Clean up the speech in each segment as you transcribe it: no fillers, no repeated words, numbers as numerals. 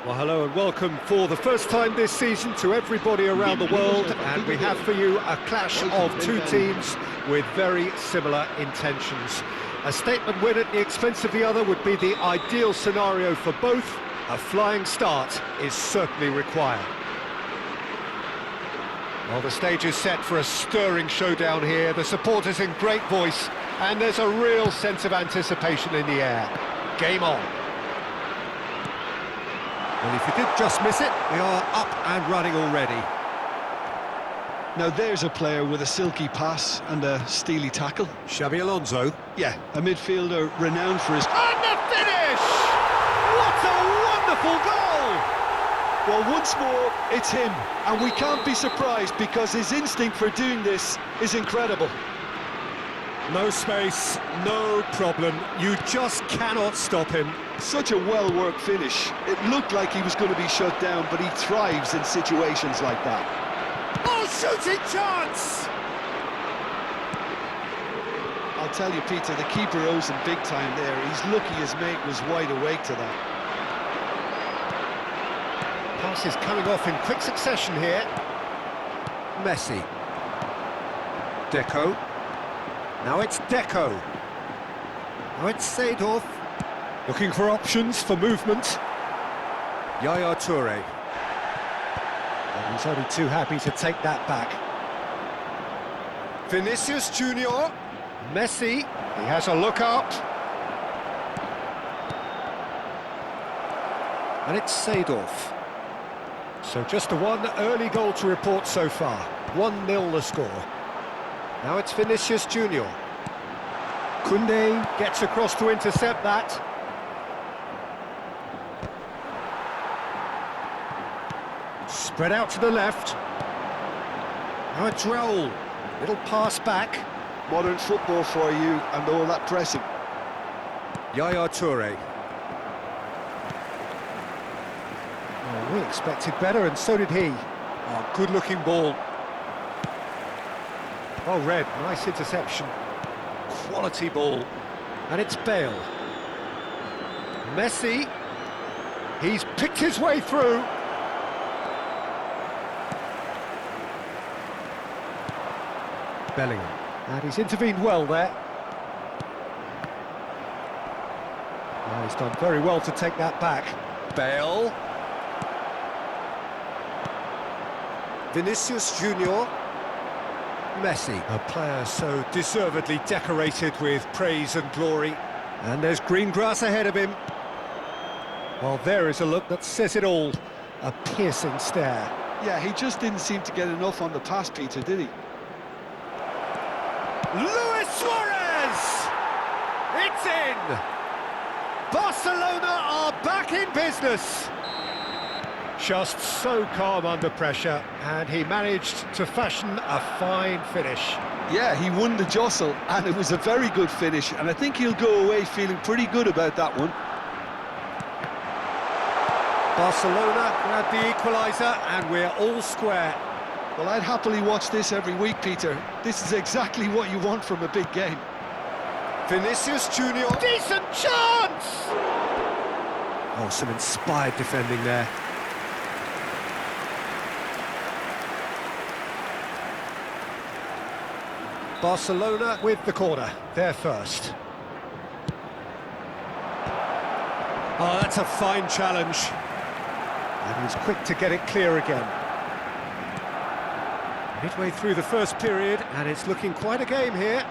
Well, hello and welcome for the first time this season to everybody around the world, and we have for you a clash of two teams with very similar intentions. A statement win at the expense of the other would be the ideal scenario for both. A flying start is certainly required. Well, the stage is set for a stirring showdown here. The supporters in great voice, and there's a real sense of anticipation in the air. Game on. Well, if you did just miss it, we are up and running already. Now there's a player with a silky pass and a steely tackle. Xabi Alonso. Yeah, a midfielder renowned for his... And the finish! What a wonderful goal! Well, once more, it's him. And we can't be surprised because his instinct for doing this is incredible. No space, no problem. You just cannot stop him. Such a well-worked finish. It looked like he was going to be shut down, but he thrives in situations like that. Oh, shooting chance! I'll tell you, Peter, the keeper owes him big time there. He's lucky his mate was wide awake to that. Pass is coming off in quick succession here. Messi. Deco. Now it's Deco. Now it's Seedorf. Looking for options for movement. Yaya Toure. And he's only too happy to take that back. Vinicius Junior. Messi. He has a look up. And it's Seedorf. So just the one early goal to report so far. 1-0 the score. Now it's Vinicius Junior. Koundé gets across to intercept that. Spread out to the left. Now it's Raul. Little pass back. Modern football for you and all that pressing. Yaya Toure. Oh, we expected better, and so did he. Oh, good-looking ball. Oh, Red, nice interception. Quality ball. And it's Bale. Messi. He's picked his way through. Bellingham. And he's intervened well there. Oh, he's done very well to take that back. Bale. Vinicius Junior. Messi, a player so deservedly decorated with praise and glory. And there's green grass ahead of him. Well, there is a look that says it all. A piercing stare. Yeah, he just didn't seem to get enough on the pass, Peter, did he? Luis Suarez! It's in! Barcelona are back in business. Just so calm under pressure, and he managed to fashion a fine finish. Yeah, he won the jostle, and it was a very good finish, and I think he'll go away feeling pretty good about that one. Barcelona grabbed the equaliser, and we're all square. Well, I'd happily watch this every week, Peter. This is exactly what you want from a big game. Vinicius Junior. Decent chance! Oh, some inspired defending there. Barcelona with the corner, they're first. Oh, that's a fine challenge. And he's quick to get it clear again. Midway through the first period, and it's looking quite a game here.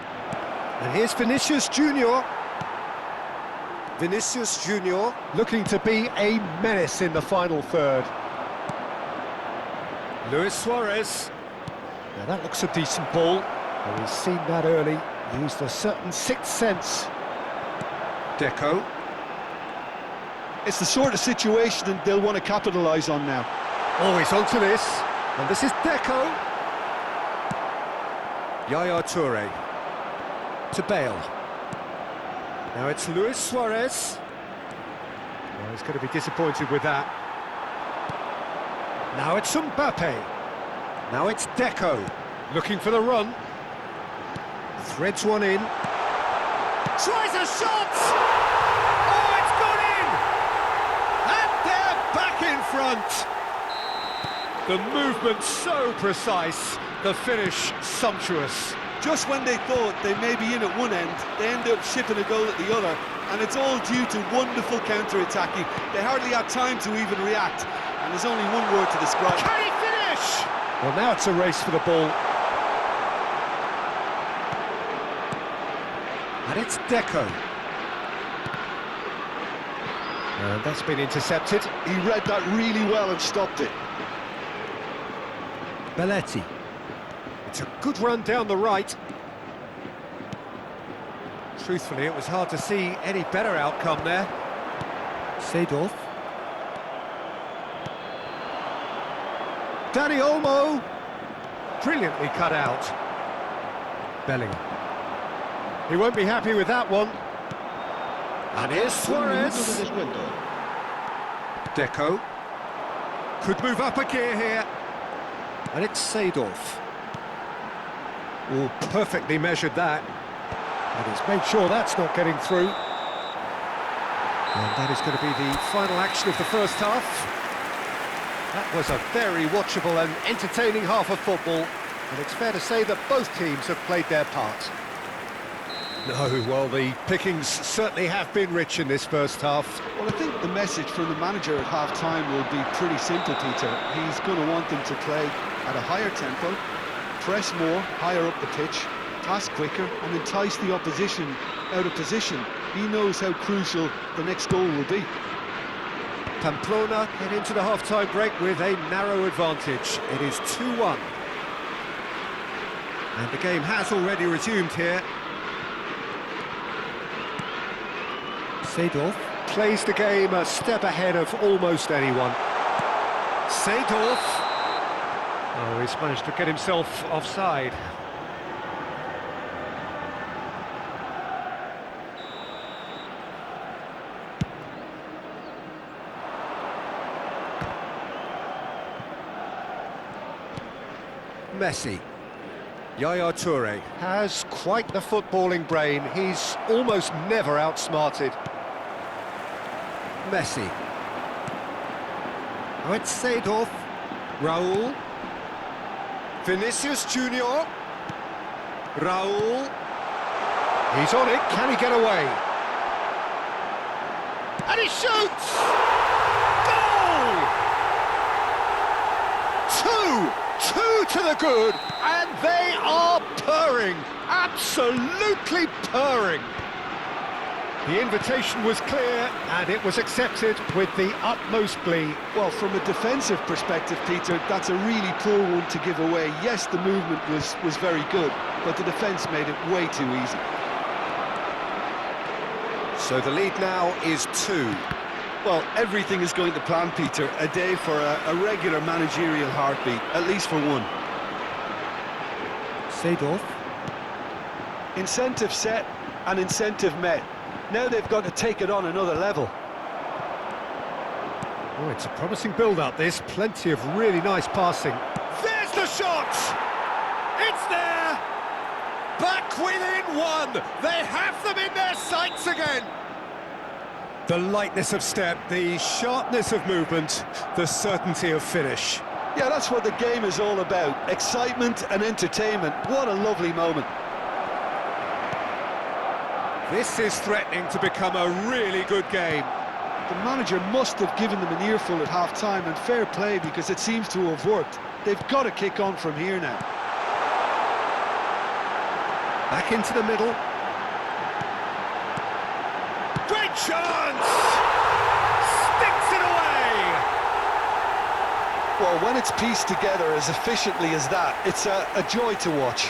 And here's Vinicius Junior. Vinicius Junior looking to be a menace in the final third. Luis Suarez. Now that looks a decent ball. Well, he's seen that early, used a certain sixth sense. Deco. It's the sort of situation that they'll want to capitalise on now. Oh, he's onto this, and this is Deco. Yaya Toure. To Bale. Now it's Luis Suarez. Well, he's going to be disappointed with that. Now it's Mbappe. Now it's Deco. Looking for the run. Threads one in. Tries a shot! Oh, it's gone in! And they're back in front. The movement so precise, the finish sumptuous. Just when they thought they may be in at one end, they end up shipping a goal at the other, and it's all due to wonderful counter-attacking. They hardly had time to even react, and there's only one word to describe it. Can he finish? Well, now it's a race for the ball. And it's Deco. And that's been intercepted. He read that really well and stopped it. Belletti. It's a good run down the right. Truthfully, it was hard to see any better outcome there. Seedorf. Dani Olmo. Brilliantly cut out. Bellingham. He won't be happy with that one. And here's Suarez. Deco. Could move up a gear here. And it's Seedorf. Oh, perfectly measured that. And he's made sure that's not getting through. And that is going to be the final action of the first half. That was a very watchable and entertaining half of football. And it's fair to say that both teams have played their part. No, well, the pickings certainly have been rich in this first half. Well, I think the message from the manager at half-time will be pretty simple, Peter. He's going to want them to play at a higher tempo, press more, higher up the pitch, pass quicker, and entice the opposition out of position. He knows how crucial the next goal will be. Pamplona head into the half-time break with a narrow advantage. It is 2-1. And the game has already resumed here. Seedorf plays the game a step ahead of almost anyone. Seedorf. Oh, he's managed to get himself offside. Messi. Yaya Toure has quite the footballing brain. He's almost never outsmarted. Messi. Oh, it's Seedorf. Raul. Vinicius Junior. Raul. He's on it. Can he get away? And he shoots! Goal! 2 to the good, and they are purring. Absolutely purring. The invitation was clear, and it was accepted with the utmost glee. Well, from a defensive perspective, Peter, that's a really poor one to give away. Yes, the movement was very good, but the defence made it way too easy. So the lead now is 2. Well, everything is going to plan, Peter. A day for a regular managerial heartbeat, at least for one. Seedorf. Incentive set and incentive met. Now they've got to take it on another level. Oh, it's a promising build-up, this. Plenty of really nice passing. There's the shot! It's there! Back within 1! They have them in their sights again! The lightness of step, the sharpness of movement, the certainty of finish. Yeah, that's what the game is all about. Excitement and entertainment. What a lovely moment. This is threatening to become a really good game. The manager must have given them an earful at half-time, and fair play, because it seems to have worked. They've got to kick on from here now. Back into the middle. Great chance! Sticks it away! Well, when it's pieced together as efficiently as that, it's a joy to watch.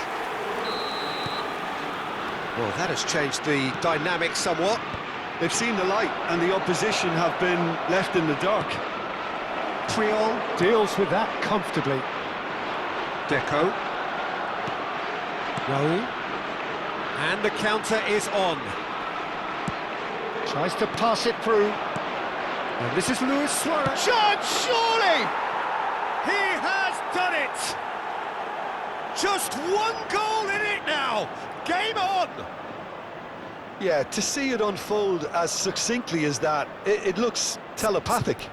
Well, that has changed the dynamic somewhat. They've seen the light, and the opposition have been left in the dark. Puyol deals with that comfortably. Deco. Raul. And the counter is on. Tries to pass it through. And this is Luis Suarez. Chance, surely! He has done it! Just one goal in it now! Game on! Yeah, to see it unfold as succinctly as that, it looks telepathic.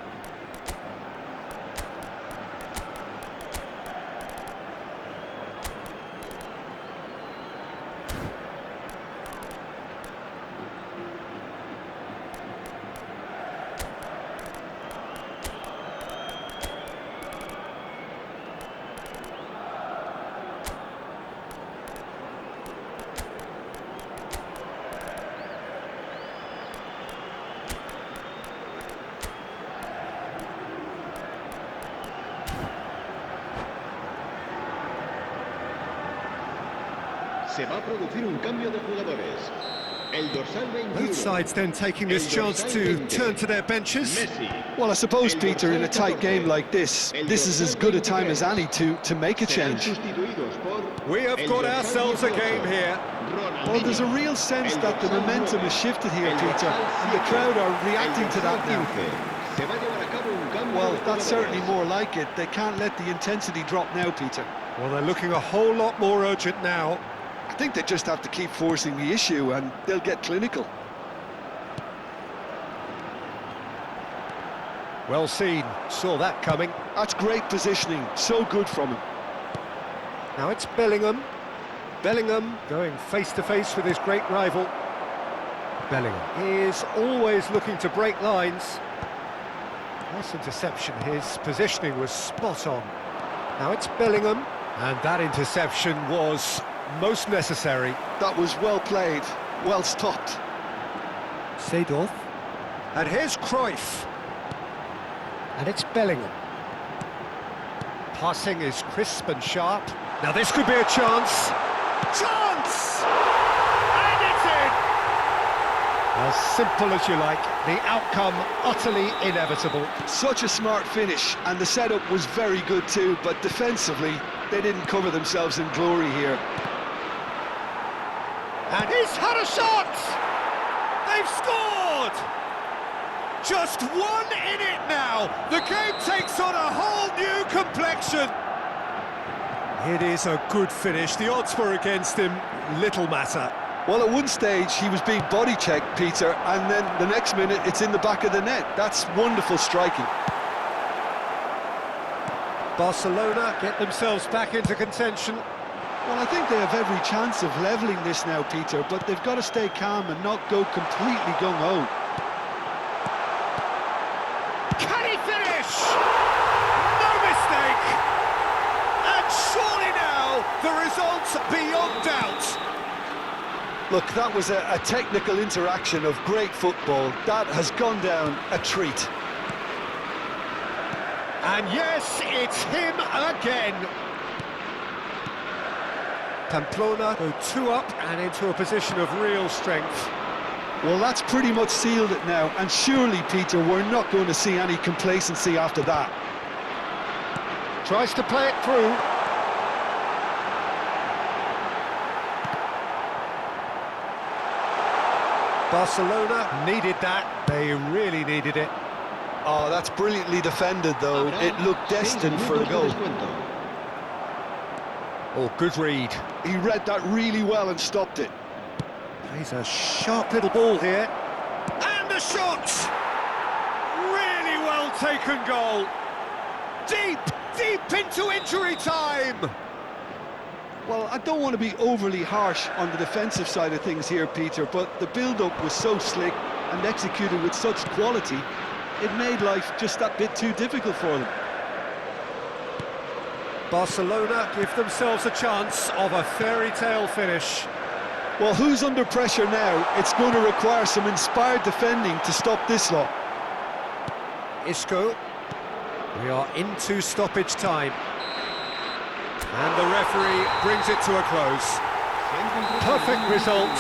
Se va a producir un cambio de jugadores. El dorsal 21. Both sides then taking this chance to turn to their benches. Messi. Well, I suppose, Peter, in a tight game like this is as good a time as any to make a Serán change. sustituidos por We have el got dorsal ourselves a 18, game here. Ronaldinho. Well, there's a real sense El that the dorsal momentum 9, has shifted here, el Peter, dorsal and the 7, crowd are reacting el to that dorsal now. 15. Se va a llevar a cabo un cambio Well, de that's jugadores. certainly more like it. They can't let the intensity drop now, Peter. Well, they're looking a whole lot more urgent now. I think they just have to keep forcing the issue and they'll get clinical. Well seen, saw that coming. That's great positioning, so good from him. Now it's Bellingham. Bellingham going face-to-face with his great rival. Bellingham is always looking to break lines. Nice interception, his positioning was spot on. Now it's Bellingham, and that interception was most necessary. That was well played, well stopped. Seedorf. And here's Cruyff. And it's Bellingham. Passing is crisp and sharp. Now this could be a chance. Chance! And it's in! As simple as you like, the outcome utterly inevitable. Such a smart finish, and the setup was very good too, but defensively, they didn't cover themselves in glory here. And he's had a shot! They've scored! Just one in it now. The game takes on a whole new complexion. It is a good finish. The odds were against him. Little matter. Well, at one stage, he was being body-checked, Peter, and then the next minute, it's in the back of the net. That's wonderful striking. Barcelona get themselves back into contention. Well, I think they have every chance of levelling this now, Peter, but they've got to stay calm and not go completely gung-ho. Can he finish? No mistake! And surely now, the result's beyond doubt. Look, that was a technical interaction of great football. That has gone down a treat. And yes, it's him again. Pamplona go 2 up and into a position of real strength. Well, that's pretty much sealed it now, and surely, Peter, we're not going to see any complacency after that. Tries to play it through. Barcelona needed that. They really needed it. Oh, that's brilliantly defended, though. It looked destined for a goal. Oh, good read. He read that really well and stopped it. Plays a sharp little ball here. And a shot! Really well taken goal. Deep into injury time. Well, I don't want to be overly harsh on the defensive side of things here, Peter, but the build-up was so slick and executed with such quality, it made life just that bit too difficult for them. Barcelona give themselves a chance of a fairy tale finish. Well, who's under pressure now? It's going to require some inspired defending to stop this lot. Isco. We are into stoppage time. And the referee brings it to a close. Perfect result.